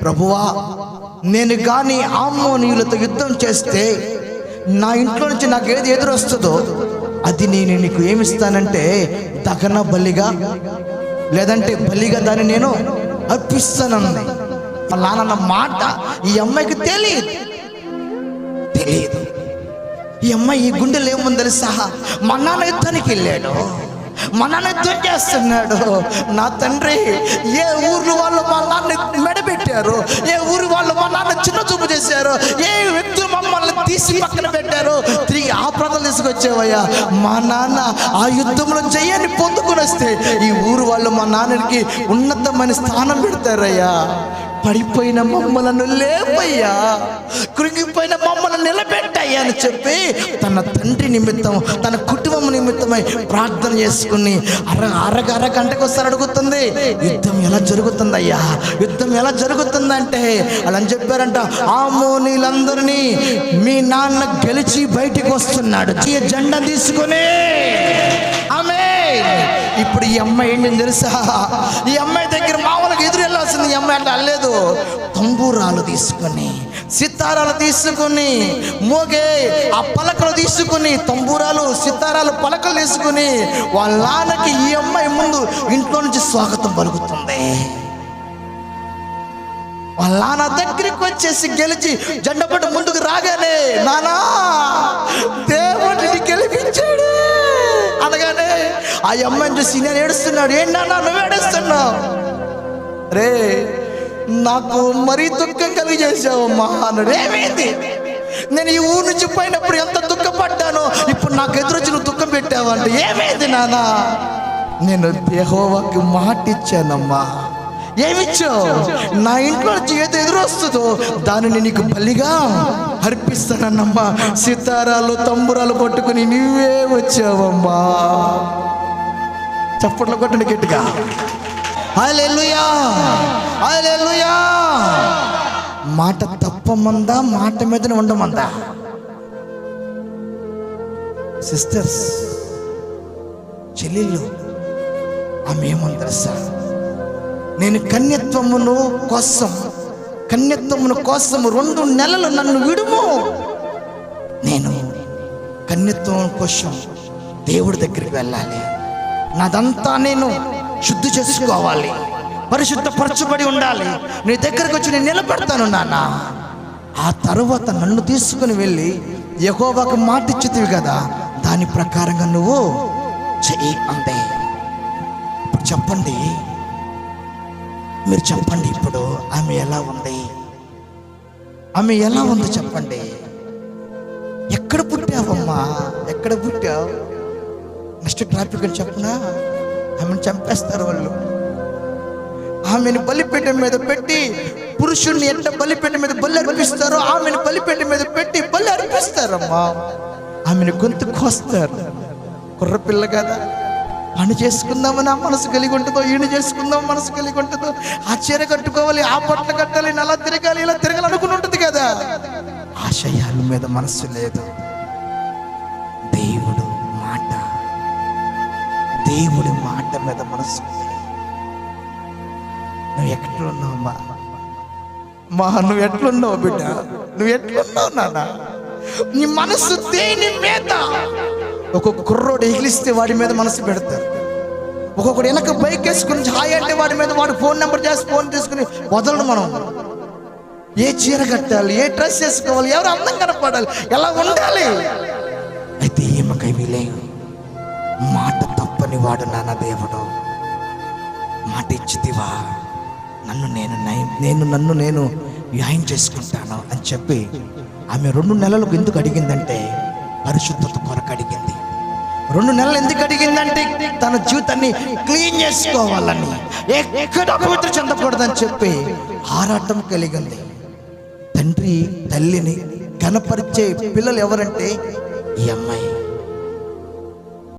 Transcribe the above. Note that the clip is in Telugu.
ప్రభువా, నేను కానీ అమ్మోనీయులతో యుద్ధం చేస్తే నా ఇంట్లో నుంచి నాకు ఏది ఎదురొస్తుందో అది నేను నీకు ఏమిస్తానంటే దహన బలిగా, లేదంటే బలిగా దాన్ని నేను అర్పిస్తానంది. వాళ్ళ నాన్న మాట ఈ అమ్మాయికి తెలియదు. ఈ అమ్మాయి ఈ గుండెలు ఏముంది తెలుసా? మా నాన్న యుద్ధానికి వెళ్ళాడు, మా నాన్న యుద్ధం చేస్తున్నాడు. నా తండ్రి, ఏ ఊర్లు వాళ్ళు మా నాన్న మెడబెట్టారు, ఏ ఊరు వాళ్ళు మా నాన్న చిన్న చూపు చేశారు, ఏ వ్యక్తులు మమ్మల్ని తీసి పక్కన పెట్టారు, తిరిగి ఆ ప్రాంతం తీసుకొచ్చేవయ్యా. మా నాన్న ఆ యుద్ధంలో జయాన్ని పొందుకొని వస్తే ఈ ఊరు వాళ్ళు మా నాన్నకి ఉన్నతమైన స్థానం పెడతారయ్యా. పడిపోయిన మమ్మలను లేపయ్యా, కృంగిపోయిన మమ్మల్ని నిలబెట్టయ్యా అని చెప్పి తన తండ్రి నిమిత్తం, తన కుటుంబం నిమిత్తమై ప్రార్థన చేసుకుని అరగంటకు ఒకసారి అడుగుతుంది, యుద్ధం ఎలా జరుగుతుందయ్యా, యుద్ధం ఎలా జరుగుతుందంటే అలా అని చెప్పారంట, అమ్మోనీయులందరినీ మీ నాన్న గెలిచి బయటికి వస్తున్నాడు జెండా తీసుకుని. ఇప్పుడు ఈ అమ్మాయి ఏంటని తెలుసా? ఈ అమ్మాయి దగ్గర మామూలుగా ఎదురు వెళ్ళాల్సింది. ఈ అమ్మాయి అంటే అల్లేదు, తంబూరాలు తీసుకుని, సితారాలు తీసుకుని, మోగే ఆ పలకలు తీసుకుని, తంబూరాలు, సితారాలు, పలకలు తీసుకుని వాళ్ళ నాన్నకి ఈ అమ్మాయి ముందు ఇంట్లో నుంచి స్వాగతం పలుకుతుంది. వాళ్ళ నాన్న దగ్గరికి వచ్చేసి గెలిచి జెండా పట్టు ముందుకు రాగానే, నానా దేవుడిని గెలిపించాడు అనగానే ఆ అమ్మాయిని చూసి నేను ఏడుస్తున్నాడు. ఏంటన్నా నువ్వు ఏడుస్తున్నావు? రే, నాకు మరీ దుఃఖం కలిగేసావమ్మా అన్నాడు. ఏమైంది? నేను ఈ ఊరు నుంచి పోయినప్పుడు ఎంత దుఃఖపడ్డానో, ఇప్పుడు నాకు ఎదురొచ్చి నువ్వు దుఃఖం పెట్టావు అంటే. ఏమైంది నాన్న? నేను యెహోవాకి మాట ఇచ్చానమ్మా. ఏమిచ్చావు? నా ఇంట్లో నుంచి ఏదో ఎదురొస్తుందో దానిని నీకు బలిగా అర్పిస్తానమ్మా. సితారాలు, తంబురాలు పట్టుకుని నువ్వే వచ్చావమ్మా. చప్పట్లు కొట్టండి గట్టిగా. హల్లెలూయా, హల్లెలూయా. మాట తప్పమందా, మాట మీదనే ఉండమందా? సిస్టర్స్, చెల్లెళ్ళు, ఆమె ఏమంది తెలుసా? నేను కన్యత్వమును కోసం 2 నెలలు నన్ను విడుము. నేను కన్యత్వం కోసం దేవుడి దగ్గరికి వెళ్ళాలి, నాదంతా నేను శుద్ధి చేసుకోవాలి, పరిశుద్ధపరచబడి ఉండాలి. నీ దగ్గరకు వచ్చి నేను నిలబెడతాను నాన్న. ఆ తర్వాత నన్ను తీసుకుని వెళ్ళి యెహోవాకు మాట ఇచ్చితివి కదా, దాని ప్రకారంగా నువ్వు చెయ్యి అంతే. ఇప్పుడు చెప్పండి, మీరు చెప్పండి, ఇప్పుడు ఆమె ఎలా ఉంది? ఆమె ఎలా ఉంది చెప్పండి. ఎక్కడ పుట్టావమ్మా? ఎక్కడ పుట్టావు? నెక్స్ట్ ట్రాఫిక్ అని చెప్పనా? ఆమెను చంపేస్తారు వాళ్ళు. ఆమెను బలిపీఠ మీద పెట్టి, పురుషుణ్ణి ఎట్ట బలిపీఠ మీద బలి అర్పిస్తారో ఆమెను బలిపీఠ మీద పెట్టి బలి అర్పిస్తారమ్మా. ఆమెను గొంతు కోస్తారు. కుర్రపిల్ల కదా, పని చేసుకుందామని ఆ మనసు కలిగి ఉంటుందో, ఈయన చేసుకుందాం మనసు కలిగి ఉంటుందో, ఆ చీర కట్టుకోవాలి, ఆ బట్టలు కట్టాలి, అలా తిరగాలి, ఇలా తిరగాలి అనుకుని ఉంటుంది కదా. ఆశయాల మీద మనసు లేదు. దేవుడి మాట మీద మనసు. నువ్వు ఎట్లున్నావు మా? నువ్వు ఎట్లున్నావు బిడ్డ? నువ్వు ఎట్లున్నావు నాన్న? నీ మనసు దేని మీద? ఒక్కొక్క కుర్రోడు ఎగిలిస్తే వాడి మీద మనసు పెడతారు. ఒక్కొక్కడు వెనక బైక్ వేసుకుని హాయ్ అంటే వాడి మీద వాడు ఫోన్ నెంబర్ చేసి ఫోన్ తీసుకుని వదలడు. మనం ఏ చీర కట్టాలి, ఏ డ్రెస్ వేసుకోవాలి, ఎవరు అందం కనపడాలి, ఎలా ఉండాలి. అయితే ఏమకై వీలేవు. మాట తప్పని వాడు నాన్న దేవుడు. మాట ఇచ్చితివా, నన్ను నేను న్యాయం చేసుకుంటాను అని చెప్పి ఆమె 2 నెలలకు ఎందుకు అడిగిందంటే పరిశుద్ధత కొరకు అడిగింది. 2 నెలలు ఎందుకు అడిగిందంటే తన జీవితాన్ని క్లీన్ చేసుకోవాలని, ఎక్కడ అపవిత్ర చెందకూడదని చెప్పి ఆరాటం కలిగింది. తండ్రి తల్లిని కనపరిచే పిల్లలు ఎవరంటే ఈ అమ్మాయి.